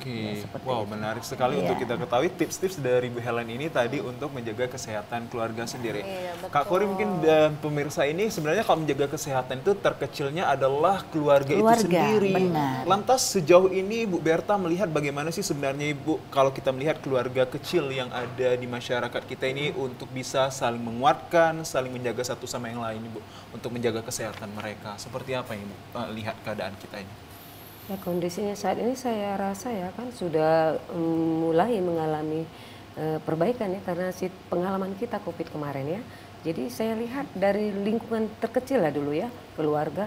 Oke, wow, menarik sekali untuk kita ketahui tips-tips dari Bu Helen ini tadi untuk menjaga kesehatan keluarga sendiri. Kak Kori, mungkin pemirsa ini sebenarnya kalau menjaga kesehatan itu terkecilnya adalah keluarga itu sendiri. Benar. Lantas sejauh ini Bu Berta melihat bagaimana sih sebenarnya Ibu kalau kita melihat keluarga kecil yang ada di masyarakat kita ini untuk bisa saling menguatkan, saling menjaga satu sama yang lain Ibu, untuk menjaga kesehatan mereka. Seperti apa Ibu lihat keadaan kita ini? Ya, kondisinya saat ini saya rasa ya kan sudah mulai mengalami perbaikan ya karena pengalaman kita COVID kemarin ya. Jadi saya lihat dari lingkungan terkecil lah dulu ya, keluarga,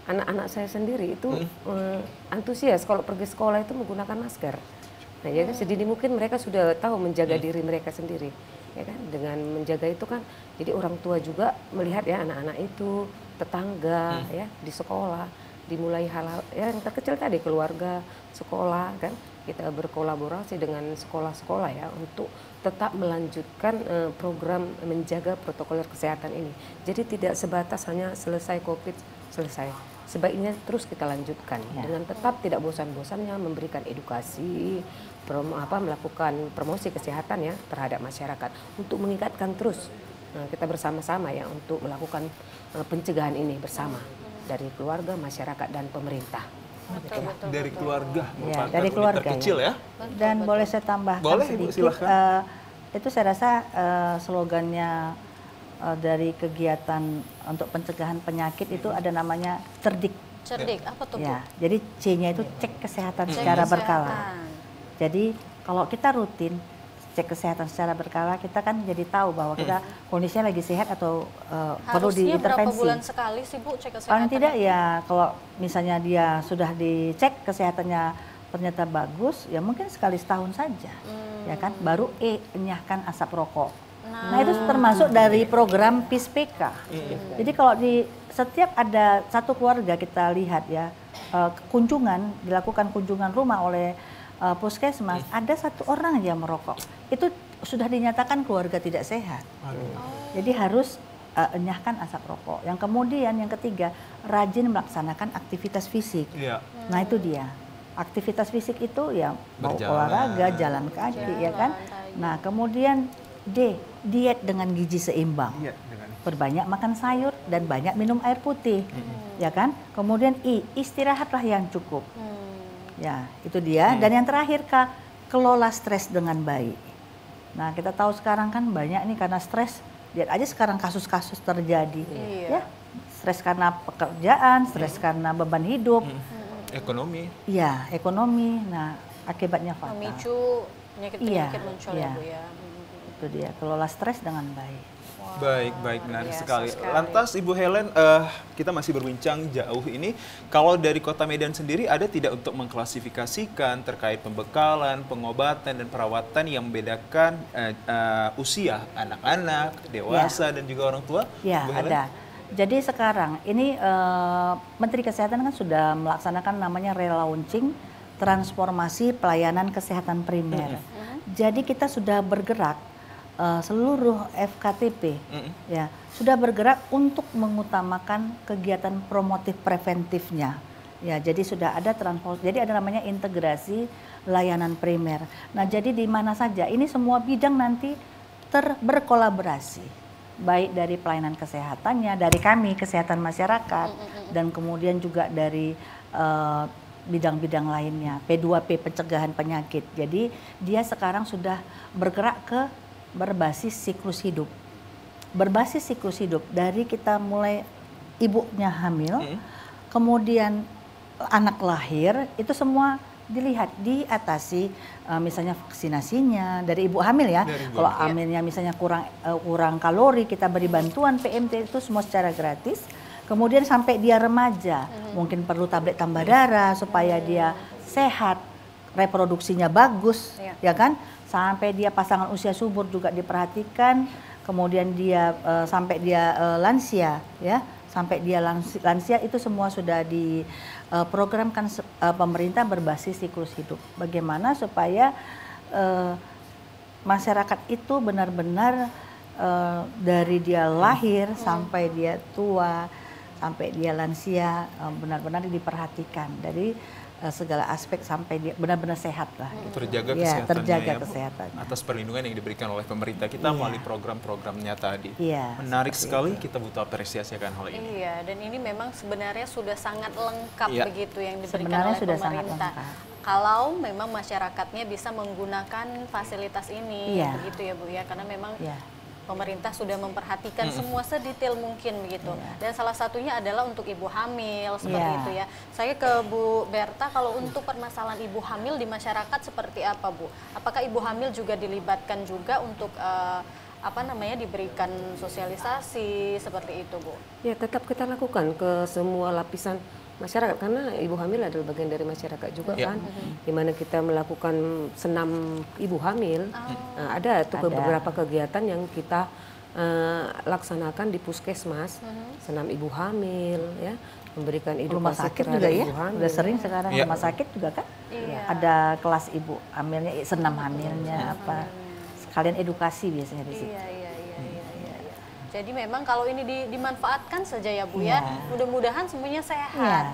anak-anak saya sendiri itu antusias kalau pergi sekolah itu menggunakan masker. Nah, jadi sedini mungkin mereka sudah tahu menjaga diri mereka sendiri. Ya kan, dengan menjaga itu kan jadi orang tua juga melihat ya anak-anak itu, tetangga ya di sekolah dimulai hal-hal ya yang terkecil tadi, keluarga, sekolah kan, kita berkolaborasi dengan sekolah-sekolah ya untuk tetap melanjutkan program menjaga protokol kesehatan ini. Jadi tidak sebatas hanya selesai COVID selesai, sebaiknya terus kita lanjutkan dengan tetap tidak bosan-bosannya memberikan edukasi, melakukan promosi kesehatan ya terhadap masyarakat untuk meningkatkan terus kita bersama-sama ya untuk melakukan pencegahan ini bersama dari keluarga, masyarakat, dan pemerintah. Betul. Dari keluarga, dari keluarga terkecil ya. Dan boleh saya tambahkan sedikit, itu saya rasa slogannya dari kegiatan untuk pencegahan penyakit itu ada namanya cerdik. Cerdik, apa tuh? Ya, jadi C-nya itu cek kesehatan secara berkala. Jadi kalau kita rutin cek kesehatan secara berkala, kita kan jadi tahu bahwa kita kondisinya lagi sehat atau perlu diintervensi. Berapa bulan sekali sih Bu cek kesehatan? Paling tidak ya kalau misalnya dia sudah dicek kesehatannya ternyata bagus, ya mungkin sekali setahun saja, ya kan. Baru enyahkan asap rokok. Nah itu termasuk dari program PISPK. Jadi kalau di setiap ada satu keluarga kita lihat ya dilakukan kunjungan rumah oleh puskesmas, ada satu orang aja merokok, itu sudah dinyatakan keluarga tidak sehat. Jadi harus enyahkan asap rokok. Yang kemudian yang ketiga, rajin melaksanakan aktivitas fisik. Nah itu dia, aktivitas fisik itu ya mau olahraga, jalan kaki ya kan. Nah kemudian D, diet dengan gizi seimbang. Perbanyak makan sayur dan banyak minum air putih, ya kan. Kemudian I, istirahatlah yang cukup. Ya, itu dia. Dan yang terakhir Kak, kelola stres dengan baik. Nah, kita tahu sekarang kan banyak nih karena stres. Lihat aja sekarang kasus-kasus terjadi. Ya, stres karena pekerjaan, stres karena beban hidup. Ekonomi. Iya, ekonomi. Nah, akibatnya fatal. Memicu penyakit-penyakit muncul ya Bu ya. Itu dia, kelola stres dengan baik. Baik, menarik sekali. Lantas Ibu Helen, kita masih berbincang jauh ini. Kalau dari Kota Medan sendiri ada tidak untuk mengklasifikasikan terkait pembekalan, pengobatan, dan perawatan yang membedakan usia anak-anak, dewasa, dan juga orang tua? Ya, ada. Jadi sekarang ini Menteri Kesehatan kan sudah melaksanakan namanya relaunching transformasi pelayanan kesehatan primer. Jadi kita sudah bergerak seluruh FKTP sudah bergerak untuk mengutamakan kegiatan promotif preventifnya. Ya, jadi sudah ada transport. Jadi ada namanya integrasi layanan primer. Nah, jadi di mana saja ini semua bidang nanti berkolaborasi, baik dari pelayanan kesehatannya, dari kami kesehatan masyarakat, dan kemudian juga dari bidang-bidang lainnya, P2P pencegahan penyakit. Jadi dia sekarang sudah bergerak ke berbasis siklus hidup. Berbasis siklus hidup dari kita mulai ibunya hamil, kemudian anak lahir, itu semua dilihat, diatasi, misalnya vaksinasinya dari ibu hamil ya. Kalau hamilnya misalnya kurang kalori, kita beri bantuan PMT itu semua secara gratis. Kemudian sampai dia remaja, mungkin perlu tablet tambah darah supaya dia sehat, reproduksinya bagus, ya kan? Sampai dia pasangan usia subur juga diperhatikan. Kemudian dia sampai dia lansia, ya. Sampai dia lansia itu semua sudah diprogramkan pemerintah berbasis siklus hidup. Bagaimana supaya masyarakat itu benar-benar dari dia lahir sampai dia tua, sampai dia lansia, benar-benar diperhatikan dari segala aspek sampai dia benar-benar sehat lah. Terjaga kesehatannya, terjaga ya, kesehatan. Atas perlindungan yang diberikan oleh pemerintah kita melalui program-programnya tadi. Menarik sekali, kita butuh apresiasi akan hal ini. Iya, dan ini memang sebenarnya sudah sangat lengkap begitu yang diberikan sebenarnya oleh sudah pemerintah. Kalau memang masyarakatnya bisa menggunakan fasilitas ini, begitu ya Bu ya, karena memang pemerintah sudah memperhatikan semua sedetail mungkin begitu. Dan salah satunya adalah untuk ibu hamil seperti itu ya. Saya ke Bu Berta, kalau untuk permasalahan ibu hamil di masyarakat seperti apa Bu? Apakah ibu hamil juga dilibatkan juga untuk diberikan sosialisasi seperti itu Bu? Ya, tetap kita lakukan ke semua lapisan masyarakat, karena ibu hamil adalah bagian dari masyarakat juga kan, dimana kita melakukan senam ibu hamil. Nah, ada beberapa kegiatan yang kita laksanakan di puskesmas, senam ibu hamil, ya, memberikan edukasi rumah sakit terhadap juga ya, ibu hamil. udah sering sekarang rumah sakit juga kan, ada kelas ibu hamilnya, senam hamilnya apa, sekalian edukasi biasanya di situ. Jadi memang kalau ini dimanfaatkan saja ya Bu ya, mudah-mudahan semuanya sehat,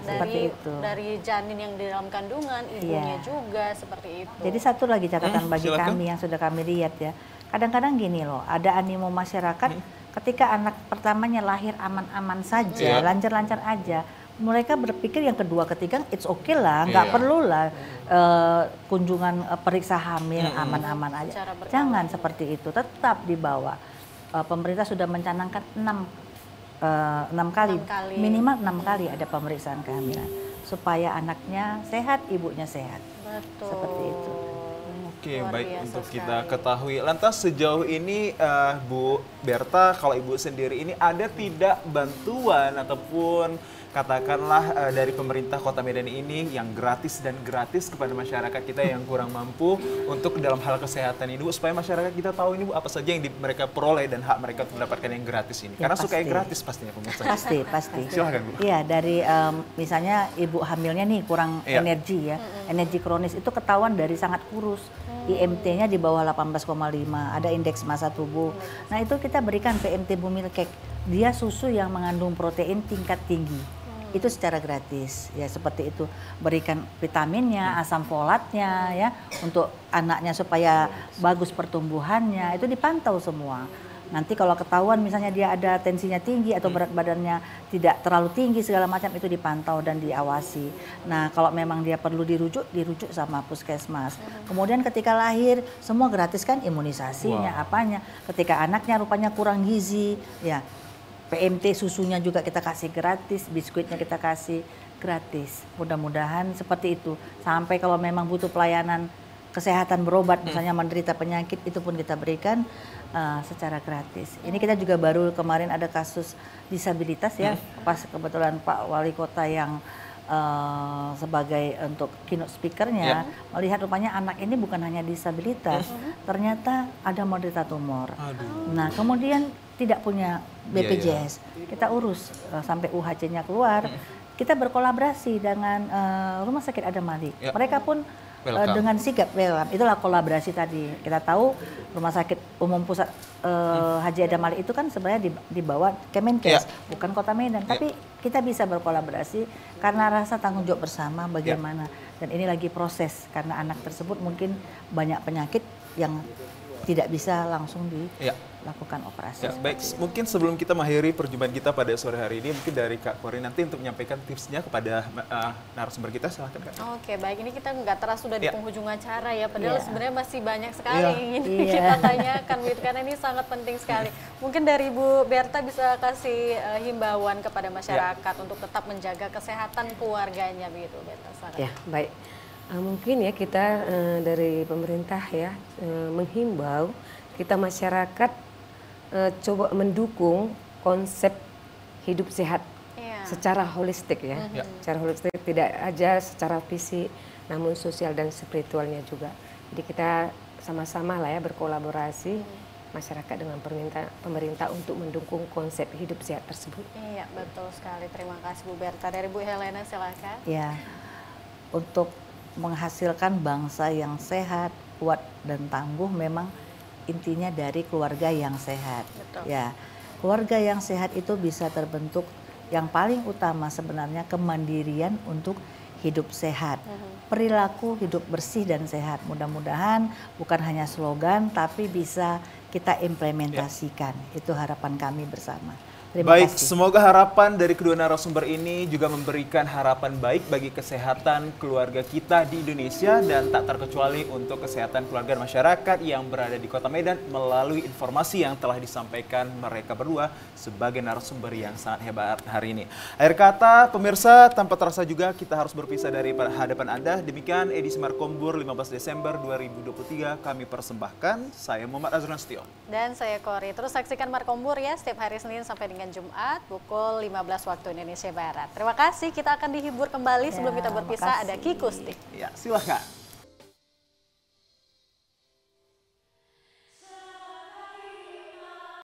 dari janin yang di dalam kandungan, ibunya juga seperti itu. Jadi satu lagi catatan bagi kami yang sudah kami lihat ya, kadang-kadang gini loh, ada animo masyarakat ketika anak pertamanya lahir aman-aman saja, lancar-lancar aja, mereka berpikir yang kedua ketiga it's okay lah, nggak perlu lah kunjungan periksa hamil, aman-aman aja. Jangan seperti itu, tetap dibawa. Pemerintah sudah mencanangkan 6 kali, minimal 6 kali ada pemeriksaan kehamilan supaya anaknya sehat, ibunya sehat. Betul. Seperti itu. Oke, baik untuk kita ketahui. Lantas sejauh ini Bu Berta, kalau Ibu sendiri ini ada tidak bantuan ataupun katakanlah dari pemerintah Kota Medan ini yang gratis kepada masyarakat kita yang kurang mampu untuk dalam hal kesehatan ini, Bu, supaya masyarakat kita tahu ini Bu apa saja yang mereka peroleh dan hak mereka untuk mendapatkan yang gratis ini. Karena suka yang gratis pastinya pemirsa. Pasti. Silahkan Bu. Iya, dari misalnya ibu hamilnya nih kurang energi ya, energi kronis itu ketahuan dari sangat kurus. IMT-nya di bawah 18,5, ada indeks massa tubuh. Nah, itu kita berikan PMT Bumilkek. Dia susu yang mengandung protein tingkat tinggi. Itu secara gratis ya, seperti itu. Berikan vitaminnya, asam folatnya ya untuk anaknya supaya bagus pertumbuhannya, itu dipantau semua. Nanti kalau ketahuan misalnya dia ada tensinya tinggi atau berat badannya tidak terlalu tinggi segala macam, itu dipantau dan diawasi. Nah, kalau memang dia perlu dirujuk sama puskesmas. Kemudian ketika lahir semua gratis kan, imunisasinya, apanya. Ketika anaknya rupanya kurang gizi ya, PMT susunya juga kita kasih gratis, biskuitnya kita kasih gratis. Mudah-mudahan seperti itu. Sampai kalau memang butuh pelayanan kesehatan berobat, misalnya menderita penyakit, itu pun kita berikan secara gratis. Ini kita juga baru kemarin ada kasus disabilitas ya, pas kebetulan Pak Wali Kota yang sebagai untuk keynote speakernya melihat rupanya anak ini bukan hanya disabilitas, ternyata ada menderita tumor. Nah, kemudian tidak punya BPJS, kita urus sampai UHC-nya keluar. Kita berkolaborasi dengan Rumah Sakit Adam Malik. Mereka pun dengan sigap welcome. Itulah kolaborasi tadi. Kita tahu Rumah Sakit Umum Pusat Haji Adam Ali itu kan sebenarnya di bawah Kemenkes, bukan Kota Medan. Tapi kita bisa berkolaborasi karena rasa tanggung jawab bersama bagaimana. Dan ini lagi proses karena anak tersebut mungkin banyak penyakit yang tidak bisa langsung dilakukan operasi. Baik, mungkin sebelum kita mengakhiri perjumpaan kita pada sore hari ini, mungkin dari Kak Kori nanti untuk menyampaikan tipsnya kepada narasumber kita, silakan Kak. Oke, baik, ini kita nggak terasa sudah di penghujung acara ya, padahal sebenarnya masih banyak sekali yang ingin kita tanyakan, karena ini sangat penting sekali. Mungkin dari Bu Berta bisa kasih himbauan kepada masyarakat untuk tetap menjaga kesehatan keluarganya begitu, Berta. Ya, baik. Mungkin ya kita dari pemerintah ya menghimbau kita masyarakat coba mendukung konsep hidup sehat secara holistik ya. Secara holistik, tidak aja secara fisik namun sosial dan spiritualnya juga. Jadi kita sama-sama lah ya berkolaborasi masyarakat dengan pemerintah untuk mendukung konsep hidup sehat tersebut. Iya, betul sekali. Terima kasih Bu Berta. Dari Bu Helena silakan. Ya. Untuk menghasilkan bangsa yang sehat, kuat dan tangguh memang intinya dari keluarga yang sehat. Betul. Ya, keluarga yang sehat itu bisa terbentuk yang paling utama sebenarnya kemandirian untuk hidup sehat. Perilaku hidup bersih dan sehat. Mudah-mudahan bukan hanya slogan tapi bisa kita implementasikan. Itu harapan kami bersama. Baik, semoga harapan dari kedua narasumber ini juga memberikan harapan baik bagi kesehatan keluarga kita di Indonesia dan tak terkecuali untuk kesehatan keluarga masyarakat yang berada di Kota Medan melalui informasi yang telah disampaikan mereka berdua sebagai narasumber yang sangat hebat hari ini. Akhir kata, pemirsa, tanpa terasa juga kita harus berpisah dari hadapan Anda. Demikian edisi Markombur 15 Desember 2023 kami persembahkan. Saya Muhammad Azrul Nasution. Dan saya Kori. Terus saksikan Markombur ya setiap hari Senin sampai dengan Jumat pukul 15 waktu Indonesia Barat. Terima kasih, kita akan dihibur kembali sebelum kita berpisah ada Kikusti. Ya, silakan.